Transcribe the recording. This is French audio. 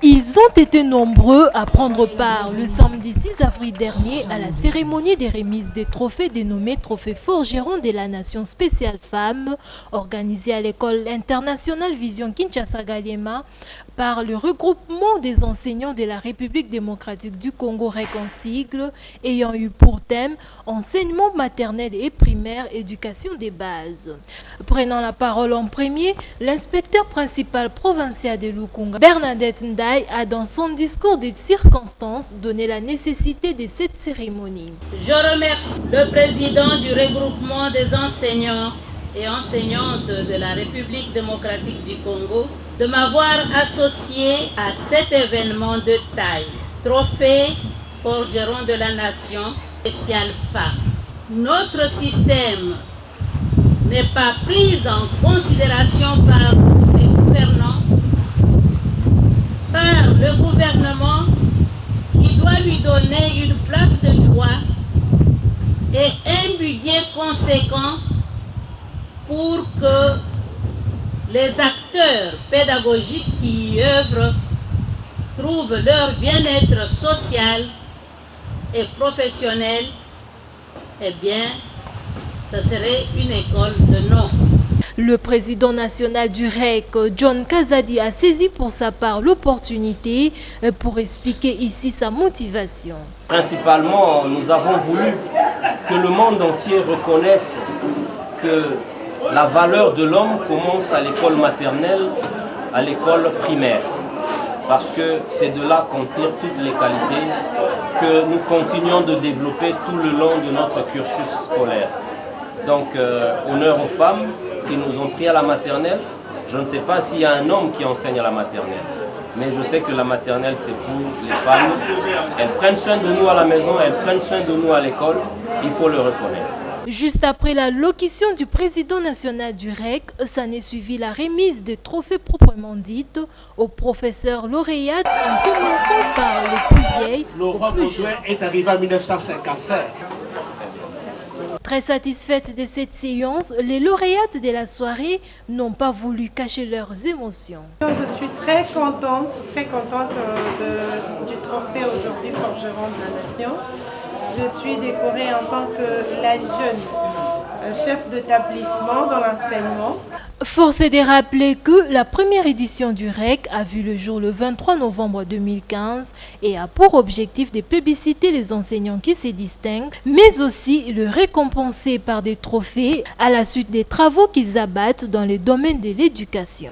Ils ont été nombreux à prendre part le samedi 6 avril dernier à la cérémonie des remises des trophées dénommés Trophée Forgeron de la Nation spéciale Femmes, organisée à l'école internationale Vision Kinshasa Galliema par le regroupement des enseignants de la République démocratique du Congo REC en sigle, ayant eu pour thème enseignement maternel et primaire, éducation des bases. Prenant la parole en premier, l'inspecteur principal provincial de Lukunga, Bernadette Ndaye, a dans son discours des circonstances donné la nécessité de cette cérémonie. Je remercie le président du regroupement des enseignants et enseignantes de la République démocratique du Congo de m'avoir associé à cet événement de taille. Trophée Forgeron de la Nation spéciale Femmes. Notre système n'est pas pris en considération par les gouvernants, par le gouvernement qui doit lui donner une place de choix et un budget conséquent pour que les acteurs pédagogiques qui y œuvrent trouvent leur bien-être social et professionnel. Eh bien, ce serait une école de nom. Le président national du REC, John Kazadi, a saisi pour sa part l'opportunité pour expliquer ici sa motivation. Principalement, nous avons voulu que le monde entier reconnaisse que la valeur de l'homme commence à l'école maternelle, à l'école primaire. Parce que c'est de là qu'on tire toutes les qualités que nous continuons de développer tout le long de notre cursus scolaire. Donc, honneur aux femmes qui nous ont pris à la maternelle. Je ne sais pas s'il y a un homme qui enseigne à la maternelle, mais je sais que la maternelle, c'est pour les femmes. Elles prennent soin de nous à la maison, elles prennent soin de nous à l'école. Il faut le reconnaître. Juste après la locution du président national du REC, s'en est suivi la remise des trophées proprement dites aux professeurs lauréates, en commençant par les plus vieilles. Laurent Baudouin est arrivé en 1955. Très satisfaites de cette séance, les lauréates de la soirée n'ont pas voulu cacher leurs émotions. Je suis très contente du trophée aujourd'hui Forgeron de la Nation. Je suis décorée en tant que la jeune chef d'établissement dans l'enseignement. Force est de rappeler que la première édition du REC a vu le jour le 23 novembre 2015 et a pour objectif de plébisciter les enseignants qui se distinguent, mais aussi le récompenser par des trophées à la suite des travaux qu'ils abattent dans le domaine de l'éducation.